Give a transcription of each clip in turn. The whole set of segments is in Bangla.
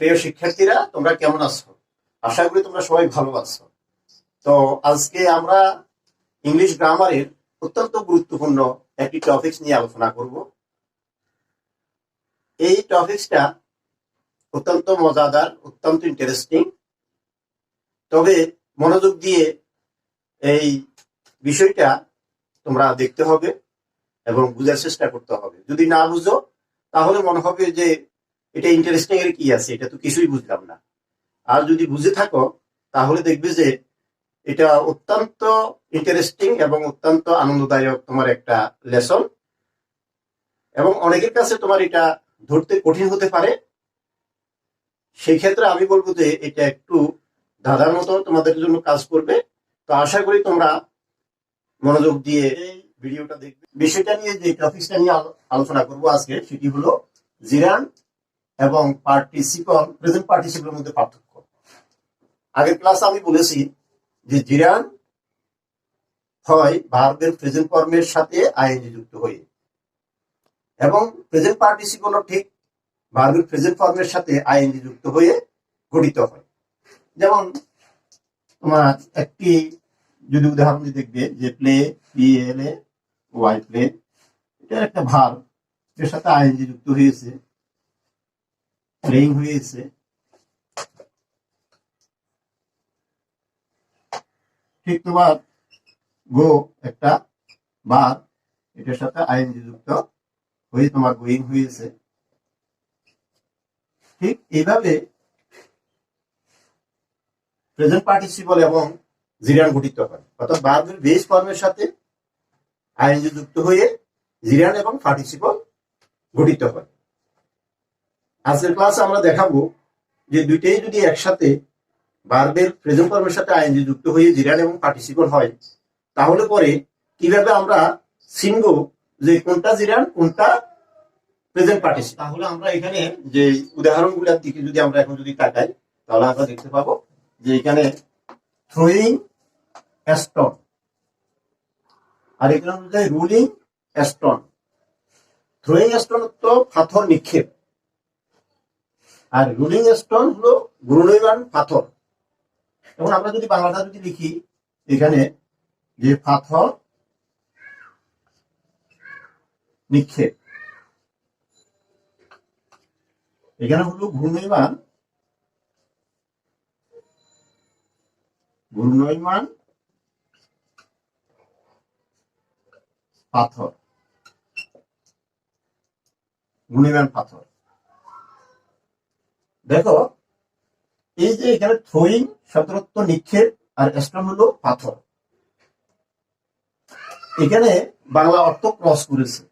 প্রিয় শিক্ষার্থীরা, তোমরা কেমন আছো? আশা করি তোমরা সবাই ভালো আছো। তো আজকে আমরা ইংলিশ গ্রামারের অত্যন্ত গুরুত্বপূর্ণ একটি টপিকস নিয়ে আলোচনা করব। এই টপিকসটা অত্যন্ত মজাদার, অত্যন্ত ইন্টারেস্টিং। তবে মনোযোগ দিয়ে এই বিষয়টা তোমরা দেখতে হবে এবং বুঝার চেষ্টা করতে হবে। যদি না বুঝো তাহলে মনে হবে যে এটা ইন্টারেস্টিং এর কি আছে, এটা তো কিছুই বুঝলাম না। আর যদি বুঝে থাকো তাহলে দেখবে যে এটা অত্যন্ত ইন্টারেস্টিং এবং অত্যন্ত আনন্দদায়ক তোমার একটা লেসন, এবং অনেকের কাছে তোমার এটা ধরতে কঠিন হতে পারে। সেই ক্ষেত্রে আমি বলবো যে এটা একটু ধাঁধার মতো তোমাদের জন্য কাজ করবে। তো আশা করি তোমরা মনোযোগ দিয়ে এই ভিডিওটা দেখবে। বিষয়টা নিয়ে যে টপিকটা নিয়ে আলোচনা করব আজকে, সেটি হলো জিরান এবং পার্টিসিপল, প্রেজেন্ট পার্টিসিপলের মধ্যে পার্থক্য। আগের ক্লাসে আমি বলেছি যে জিরান হয় ভার্বের প্রেজেন্ট ফর্মের সাথে আইএনজি যুক্ত হয়ে, এবং প্রেজেন্ট পার্টিসিপলও ঠিক ভার্বের প্রেজেন্ট ফর্মের সাথে আইএনজি যুক্ত হয়ে গঠিত হয়। যেমন তোমার একটি যদি উদাহরণ দিয়ে দেখবে যে প্লে, পিএলএ ওয়াই, প্লে, এটা একটা ভার্ব, এর সাথে আইএনজি যুক্ত হয়েছে, প্লেইং হয়েছে। ঠিক তোমার গো একটা ভার্ব, এটার সাথে আইএনজি যুক্ত হয়ে তোমার গোয়িং হয়েছে। ঠিক এইভাবে প্রেজেন্ট পার্টিসিপল এবং জিরান গঠিত হয়, অর্থাৎ ভার্বের বেস ফর্মের সাথে আইএনজি যুক্ত হয়ে জিরান এবং পার্টিসিপল গঠিত হয়। আজকের ক্লাসে আমরা দেখাবো যে দুইটাই যদি একসাথে ভার্বের প্রেজেন্ট ফর্মের সাথে আইএনজি যুক্ত হয়ে জিরান এবং পার্টিসিপল হয়, তাহলে পরে কিভাবে আমরা চিনব যে কোনটা জিরান কোনটা প্রেজেন্ট পার্টিসিপল। তাহলে আমরা এখানে যে উদাহরণগুলোর দিকে যদি আমরা এখন যদি তাকাই, তাহলে আমরা দেখতে পাবো যে এখানে থ্রোয়িং স্টোন, আর এখানে অনুযায়ী রুলিং স্টোন। থ্রোয়িং স্টোন তো পাথর নিক্ষেপ, আর রুলিং স্টোন হলো ঘূর্ণয়মান পাথর। এবং আমরা যদি বাংলাটা যদি লিখি, এখানে যে পাথর নিক্ষেপ, এখানে হলো ঘূর্ণয়মান পাথর, ঘূর্ণয়মান পাথর। দেখো এই যে এখানে থ্রোয়িং শব্দরত্ব নিক্ষেপ, আর স্টোন হলো পাথর। এখানে বাংলা অর্থ ক্রস করেছে,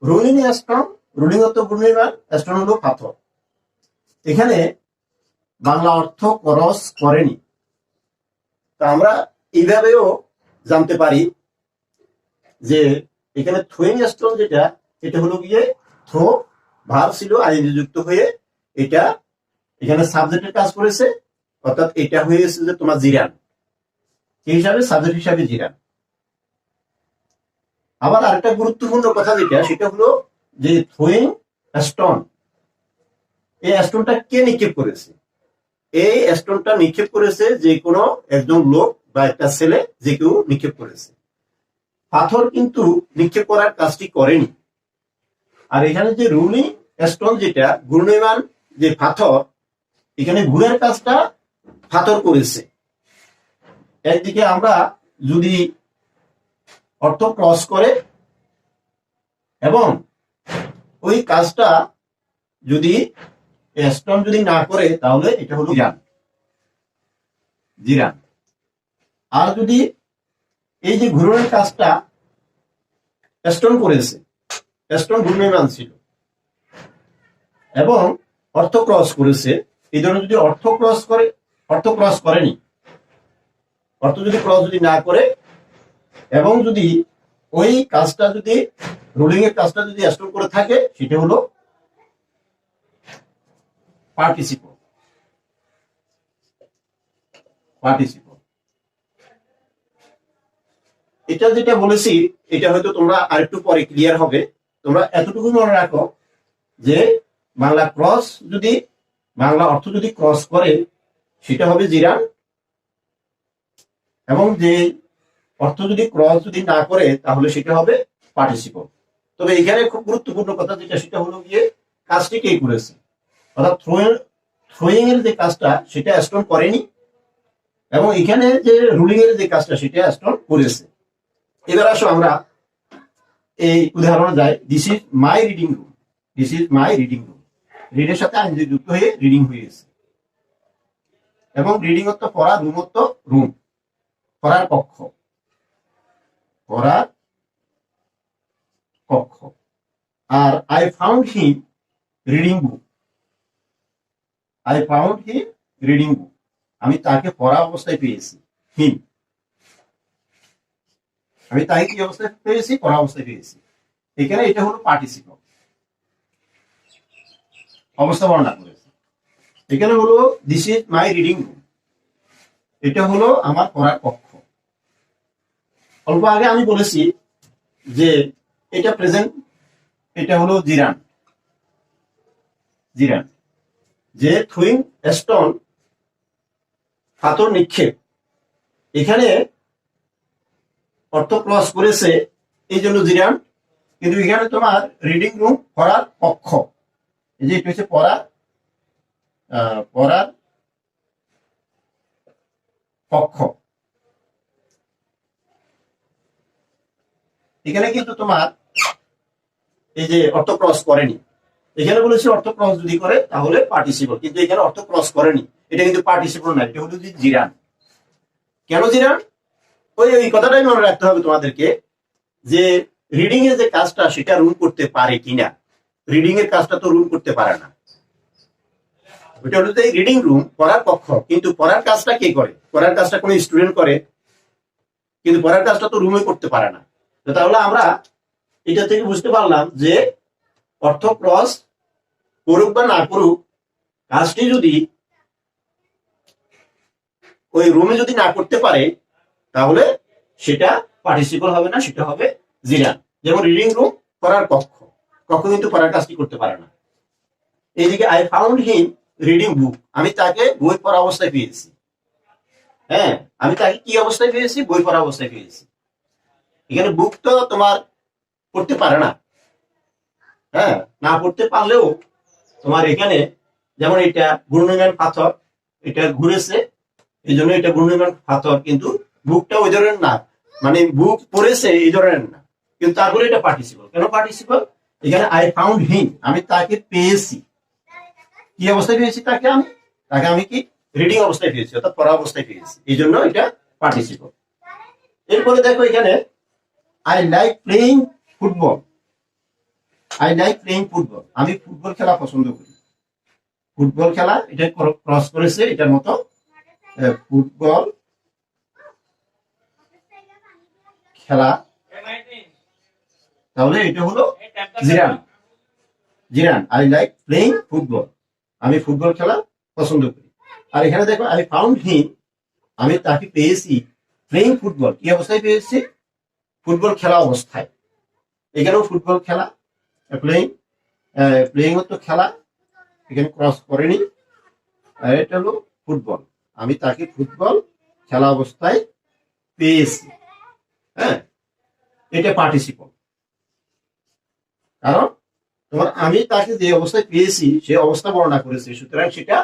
রুলিং স্টোন, রুলিং অর্থ ঘূর্ণয়মান, স্টোন হলো পাথর। এখানে বাংলা অর্থ ক্রস করেনি। তা আমরা এইভাবেও জানতে পারি যে এখানে থ্রোয়িং স্টোন যেটা, এটা হলো গিয়ে থ্রো, ভার্ব ছিল আইএনজি যুক্ত হয়ে, এটা এখানে সাবজেক্টের কাজ করেছে, অর্থাৎ এটা হয়ে গেছে যে তোমার জিরান, এই হিসাবে সাবজেক্ট হিসাবে জিরান। আবার আরেকটা গুরুত্বপূর্ণ কথা যেটা, সেটা হলো যে থ্রোয়িং স্টোন, এই স্টোনটা কে নিক্ষেপ করেছে? এই স্টোনটা নিক্ষেপ করেছে যে কোনো একজন লোক বা একটা ছেলে, যে কেউ নিক্ষেপ করেছে। পাথর কিন্তু নিক্ষেপ করার কাজটি করেনি। আর এখানে যে রুলিং স্টোন যেটা, ঘূর্ণয়মান যে পাথর, এখানে ঘুরের কাজটা পাথর করেছে। একদিকে আমরা যদি অর্থ ক্রস করে এবং ওই কাজটা যদি স্টোন যদি না করে, তাহলে এটা হলো জিরান। আর যদি এই যে ঘূর্ণনের কাজটা স্টোন করেছে, স্টোন ঘূর্ণয়মান ছিল এবং অর্থ ক্রস করেছে, এই জন্য যদি অর্থ ক্রস করেনি, অর্থ যদি ক্রস যদি না করে, এবং যদি ওই কাজটা যদি রুলিং এর কাজটা যদি স্টোন করে থাকে, সেটা হলো পার্টিসিপল। এটা যেটা বলেছি, এটা হয়তো তোমরা আরেকটু পরে ক্লিয়ার হবে তোমরা এতটুকু মনে রাখো যে বাংলা অর্থ যদি ক্রস করে সেটা হবে জিরান, এবং যে অর্থ যদি ক্রস যদি না করে তাহলে সেটা হবে পার্টিসিপল। তবে এখানে খুব গুরুত্বপূর্ণ কথা যেটা, সেটা হলো গিয়ে কাজটি কে করেছে, অর্থাৎ থ্রোয়িং এর যে কাজটা সেটা স্টোন করেনি, এবং এখানে যে রুলিং এর যে কাজটা সেটা স্টোন করেছে। এবার আসো আমরা এই উদাহরণে যাই। This is my reading room, this is my reading room. রিডের সাথে আইনজি যুক্ত হয়ে রিডিং হয়েছে, এবং রিডিং অর্থ পড়া, রুম অর্থ রুম, পড়ার কক্ষ, পড়ার কক্ষ। আর I found him reading book, I found him reading book, আমি তাকে পড়া অবস্থায় পেয়েছি। হিম, আমি তাকে কি অবস্থায় পেয়েছি, পড়া অবস্থায় পেয়েছি। এখানে এটা হলো পার্টিসিপল, অবস্থা বর্ণনা করেছে। এখানে হলো this is my reading room, এটা হলো আমার পড়ার কক্ষ। অল্প আগে আমি বলেছি যে এটা প্রেজেন্ট, এটা হলো জিরান, জিরান যে থুইং স্টোন, পাথর নিক্ষেপ। এখানে অর্থ ক্রস করেছে এই জন্য জিরান, কিন্তু এখানে তোমার রিডিং রুম, পড়ার কক্ষ, এই যে এটা হচ্ছে পড়ার কক্ষ। এখানে কিন্তু তোমার এই যে অর্থ ক্রস করেনি, এখানে বলেছে অর্থ ক্রস যদি করে তাহলে পার্টিসিপল, কিন্তু এখানে অর্থ ক্রস করেনি, এটা কিন্তু পার্টিসিপল না, এটা হলো জিরান। কেন জিরান? ওই কথাটাই মনে রাখতে হবে তোমাদেরকে, যে রিডিং এর যে কাজটা সেটা রুম করতে পারে কিনা। রিডিং এর কাজটা তো রুম করতে পারে না, ওটা হলো যে রিডিং রুম, পড়ার কক্ষ, কিন্তু পড়ার কাজটা কে করে? পড়ার কাজটা কোনো স্টুডেন্ট করে, কিন্তু পড়ার কাজটা তো রুমে করতে পারে না। তাহলে আমরা এটা থেকে বুঝতে পারলাম যে অর্থ ক্রস করুক বা না করুক, কাজটি যদি ওই রুমে যদি না করতে পারে তাহলে সেটা পার্টিসিপল হবে না, সেটা হবে জিরান। যেমন রিডিং রুম, পড়ার কক্ষ, কক্ষ কিন্তু পড়ার কাজটি করতে পারে না। এইদিকে I found him reading book, আমি তাকে বই পড়া অবস্থায় পেয়েছি। হ্যাঁ, আমি তাকে কি অবস্থায় পেয়েছি? বই পড়া অবস্থায় পেয়েছি। এখানে বুক তো তোমার পড়তে পারে না, হ্যাঁ, না পড়তে পারলেও তোমার এখানে যেমন এটা ঘূর্ণয়মান পাথর, এটা ঘুরেছে এই জন্য এটা ঘূর্ণয়মান পাথর, কিন্তু বুকটা ওই ধরনের না, মানে বুক পড়েছে এই ধরনের না, কিন্তু তারপরে এটা পার্টিসিপল। কেন পার্টিসিপল? এখানে আই ফাউন্ড হিম, আমি তাকে পেয়েছি। কি অবস্থায় পেয়েছি তাকে আমি কি রিডিং অবস্থায় পেয়েছি, অর্থাৎ পড়া অবস্থায় পেয়েছি, এই জন্য এটা পার্টিসিপল। এরপরে দেখো এখানে I like playing football, I like playing football, আমি ফুটবল খেলা পছন্দ করি। ফুটবল খেলা, এটা ক্রস করেছে এটার মতো, ফুটবল খেলা, তাহলে এটা হলো জিরান, জিরান। আই লাইক প্লেইং ফুটবল, আমি ফুটবল খেলা পছন্দ করি। আর এখানে দেখো আই ফাউন্ড হিম, আমি তাকে পেয়েছি প্লেইং ফুটবল, কি অবস্থায় পেয়েছি? ফুটবল খেলা অবস্থায়। এখানেও ফুটবল খেলা, প্লেইং, প্লেইং হতো খেলা, এখানে ক্রস করেনি। আর এটা হলো ফুটবল, আমি তাকে ফুটবল খেলা অবস্থায় পেয়েছি। হ্যাঁ, এটা পার্টিসিপল, কারণ তোমার আমি তাকে যে অবস্থায় পেয়েছি সে অবস্থা বর্ণনা করেছে, সুতরাং সেটা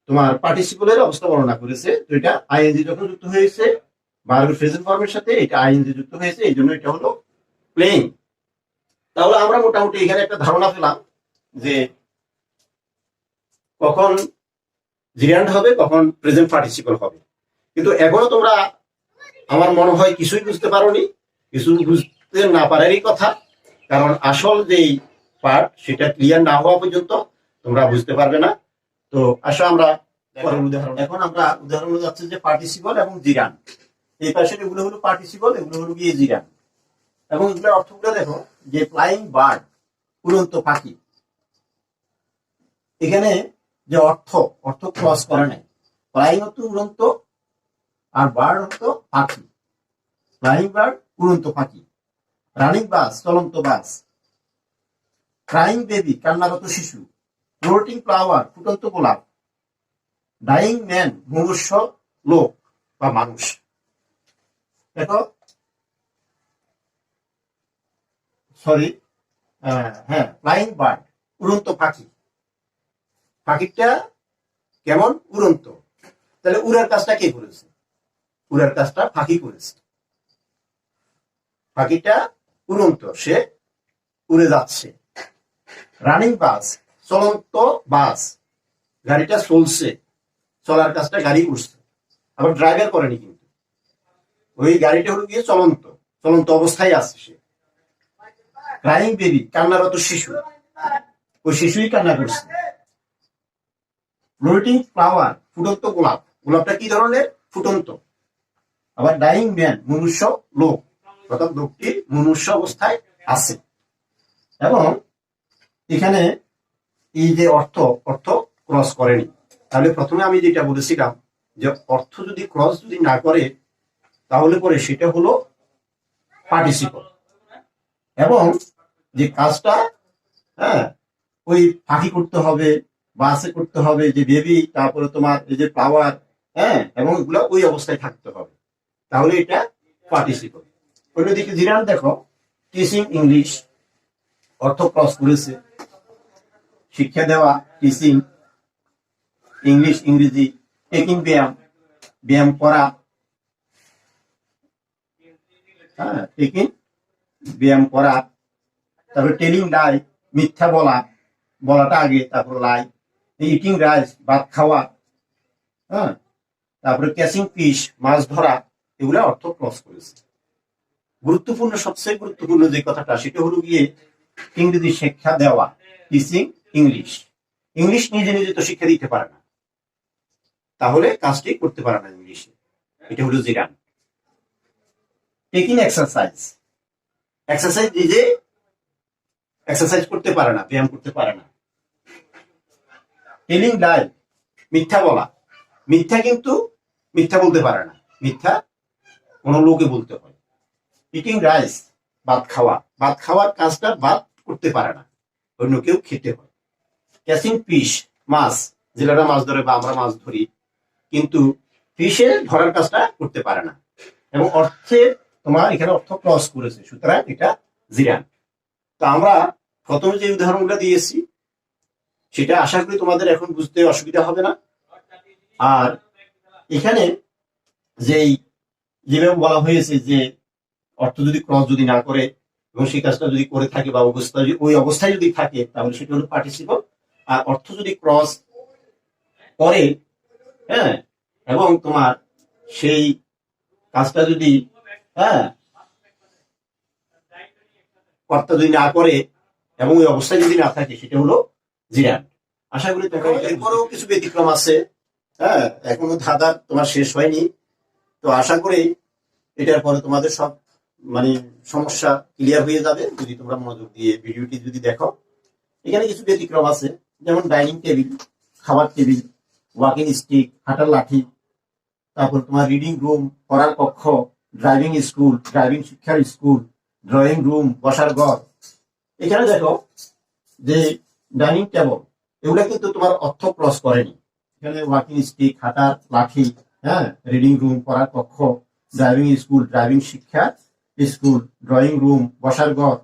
তোমার পার্টিসিপলের অবস্থা বর্ণনা করেছে। তো এটা আইএনজি যখন যুক্ত হয়েছে ভার্বের প্রেজেন্ট ফর্মের সাথে, এটা আইএনজি যুক্ত হয়েছে, এই জন্য এটা হলো প্লেইং। তাহলে আমরা মোটামুটি এখানে একটা ধারণা পেলাম যে কখন জিরান্ড হবে, কখন প্রেজেন্ট পার্টিসিপল হবে। কিন্তু এখনো তোমরা আমার মনে হয় কিছুই বুঝতে পারোনি, কিছু বুঝতে না পারারই কথা, কারণ আসল যেই পার্ট সেটা ক্লিয়ার না হওয়া পর্যন্ত তোমরা বুঝতে পারবে না। তো আসো আমরা উদাহরণ, এখন আমরা উদাহরণ যাচ্ছে যে পার্টিসিপল এবং জিরান। এই পাশে এগুলো হলো পার্টিসিপল, এগুলো হলো গিয়ে জিরান, এবং এগুলোর অর্থগুলো দেখো যে ফ্লাইং বার্ড, উড়ন্ত পাখি। এখানে যে অর্থ ক্রস করে নাই, ফ্লাইং হতো উড়ন্ত, আর বার্ড হতো পাখি। ফ্লাইং বার্ড, উড়ন্ত পাখি। রানিং বাস, চলন্ত বাস, ক্রাইং বেবি, কান্নারত শিশু। ফ্লোটিং ফ্লাওয়ার, ফুটন্ত গোলাপ। ডাইং ম্যান, মনুষ্য লোক বা মানুষ। দেখো, সরি, হ্যাঁ, ফ্লাইং বার্ড, উড়ন্ত পাখি। পাখিটা কেমন? উড়ন্ত। তাহলে উড়ার কাজটা কে করেছে? উড়ার কাজটা পাখি করেছে। পাখিটা উড়ন্ত, সে উড়ে যাচ্ছে। রানিং বাস, চলন্ত বাস, গাড়িটা চলছে, চলার কাজটা গাড়ি করছে। আবার ড্রাইভার করেনি কিন্তু, ওই গাড়িটা হলো গিয়ে চলন্ত, চলন্ত অবস্থায় আছে সে। ক্রাইং বেবি, কান্নারত শিশু, ওই শিশুই কান্না করছে। ফ্লোটিং ফ্লাওয়ার, ফুটন্ত গোলাপ, গোলাপটা কি ধরনের? ফুটন্ত। আবার ডাইং ম্যান, মনুষ্য লোক, অর্থাৎ লোকটি মনুষ্য অবস্থায় আছে। এবং এখানে এই যে অর্থ, অর্থ ক্রস করেনি। তাহলে প্রথমে আমি যেটা বলেছিলাম যে অর্থ যদি ক্রস যদি না করে তাহলে পরে সেটা হলো পার্টিসিপল। এবং যে কাজটা, হ্যাঁ, ওই ফাঁকি করতে হবে, বাসে করতে হবে, যে বেবি, তারপরে তোমার এই যে পাওয়ার, হ্যাঁ, এবং এগুলো ওই অবস্থায় থাকতে হবে, তাহলে এটা পার্টিসিপল। অন্যদিকে জিরান দেখো, টিচিং ইংলিশ, অর্থ ক্রস করেছে। শিক্ষা দেওয়া, টিচিং, ইংলিশ ইংরেজি। টেকিং ব্যায়াম, ব্যায়াম করা, হ্যাঁ, টেকিং ব্যায়াম করা। তারপরে টেলিং লাই, মিথ্যা বলা, বলাটা আগে, তারপর লাই। ইটিং রাইস, ভাত খাওয়া, হ্যাঁ। তারপরে ক্যাচিং ফিশ, মাছ ধরা। এগুলো অর্থ ক্রস করেছে। গুরুত্বপূর্ণ, সবচেয়ে গুরুত্বপূর্ণ যে কথাটা সেটা হলো গিয়ে ইংরেজি শিক্ষা দেওয়া, টিচিং ইংলিশ। ইংলিশ নিজে নিজে তো শিক্ষা দিতে পারে না, তাহলে কাজটি করতে পারে না ইংলিশে, এটা হলো জিরান। টেকিং এক্সারসাইজ, এক্সারসাইজ নিজে এক্সারসাইজ করতে পারে না, ব্যায়াম করতে পারে না। টেলিং লাই, মিথ্যা বলা, মিথ্যা কিন্তু মিথ্যা বলতে পারে না, মিথ্যা কোনো লোকে বলতে হয়। ইটিং রাইস, ভাত খাওয়া, ভাত খাওয়ার কাজটা ভাত করতে পারে না, অন্য কেউ খেতে হয়। ক্যাচিং ফিশ, মাছ, জেলেরা মাছ ধরে বা আমরা মাছ ধরি, কিন্তু ফিশে ধরার কাজটা করতে পারে না। এবং অর্থে তোমার এখানে অর্থ ক্রস করেছে, সুতরাং এটা জিরান। তো আমরা প্রথমে যে উদাহরণগুলো দিয়েছি সেটা আশা করি তোমাদের এখন বুঝতে অসুবিধা হবে না। আর এখানে যেই যেভাবে বলা হয়েছে যে অর্থ যদি ক্রস যদি না করে এবং সেই কাজটা যদি করে থাকে বা অবস্থা ওই অবস্থায় যদি থাকে তাহলে সেটা হলো পার্টিসিপল। আর অর্থ যদি ক্রস করে, হ্যাঁ, এবং তোমার সেই কাজটা যদি, হ্যাঁ, কর্তা যদি না করে এবং ওই অবস্থায় যদি না থাকে সেটা হলো জিরান। আশা করি তোমরা, এরপরেও কিছু ব্যতিক্রম আছে, হ্যাঁ, এখনো ধাঁধার তোমার শেষ হয়নি। তো আশা করি এটার পরে তোমাদের সব মানে সমস্যা ক্লিয়ার হয়ে যাবে যদি তোমরা মনোযোগ দিয়ে ভিডিওটি যদি দেখো। এখানে কিছু ব্যতিক্রম আছে, যেমন ডাইনিং টেবিল, খাবার টেবিল, ওয়াকিং স্টিক, হাঁটার লাঠি। তারপর তোমার রিডিং রুম, পড়ার কক্ষ, ড্রাইভিং স্কুল, ড্রাইভিং শিক্ষার স্কুল, ড্রয়িং রুম, বসার ঘর। এখানে দেখো যে ডাইনিং টেবল, এগুলো কিন্তু তোমার অর্থ ক্রস করেনি। এখানে ওয়াকিং স্টিক, হাঁটার লাঠি, হ্যাঁ, রিডিং রুম, পড়ার কক্ষ, ড্রাইভিং স্কুল, ড্রাইভিং শিক্ষা স্কুল, ড্রয়িং রুম, বসার ঘর,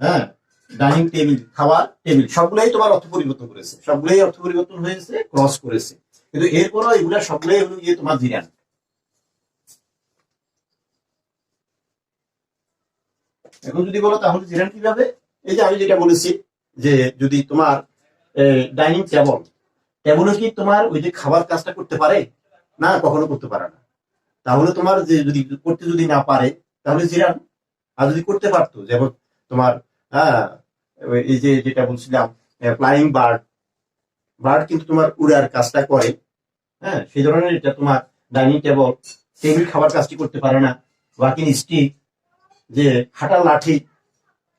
হ্যাঁ, ডাইনিং টেবিল, খাবার টেবিল, সবগুলোই তোমার অর্থ পরিবর্তন করেছে, সবগুলোই অর্থ পরিবর্তন হয়েছে, ক্রস করেছে। কিন্তু এরপরও এগুলা সবগুলোই হলো গিয়ে তোমার জিরান। এখন যদি বলো তাহলে জিরান কিভাবে, এই যে আমি যেটা বলেছি যে যদি তোমার ডাইনিং টেবল, টেবলে কি তোমার ওই যে খাবার কাজটা করতে পারে না? কখনো করতে পারে না। তাহলে তোমার যে যদি করতে যদি না পারে তাহলে জিরান। আর যদি করতে পারতো, যেমন তোমার, হ্যাঁ, এই যে যেটা বলছিলাম ফ্লাইং বার্ড, বার্ড কিন্তু তোমার উড়ার কাজটা করে, হ্যাঁ, সেই ধরনের এটা তোমার ডাইনিং টেবল, টেবিল খাবার কাজটি করতে পারে না। ওয়াকিং স্টিক, যে হাঁটার লাঠি,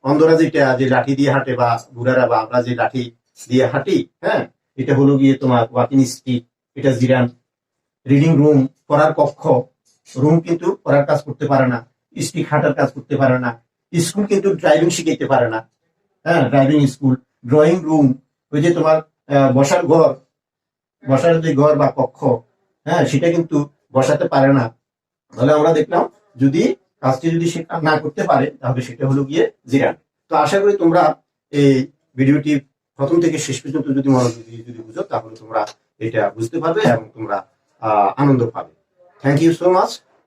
অন্ধরা যেটা যে লাঠি দিয়ে হাঁটে বা বুড়ারা বা আমরা যে লাঠি দিয়ে হাঁটি, হ্যাঁ, এটা হলো গিয়ে তোমার ওয়াকিং স্টিক, এটা জিরান। রিডিং রুম, পড়ার কক্ষ, রুম কিন্তু পড়ার কাজ করতে পারে না, স্টিক হাঁটার কাজ করতে পারে না। স্কুল কিন্তু ড্রাইভিং শিখাইতে পারে না, হ্যাঁ, ড্রাইভিং স্কুল, ড্রয়িং রুম, ওই যে তোমার বসার ঘর, বসার যে ঘর বা কক্ষ, হ্যাঁ, সেটা কিন্তু বসাতে পারে না। তাহলে আমরা দেখলাম যদি কাজটি যদি সে না করতে পারে তাহলে সেটা হলো গিয়ে জিরান। তো আশা করি তোমরা এই ভিডিওটি প্রথম থেকে শেষ পর্যন্ত যদি মনোযোগ দিয়ে যদি বুঝো তাহলে তোমরা এটা বুঝতে পারবে এবং তোমরা আনন্দ পাবে। Thank you so much.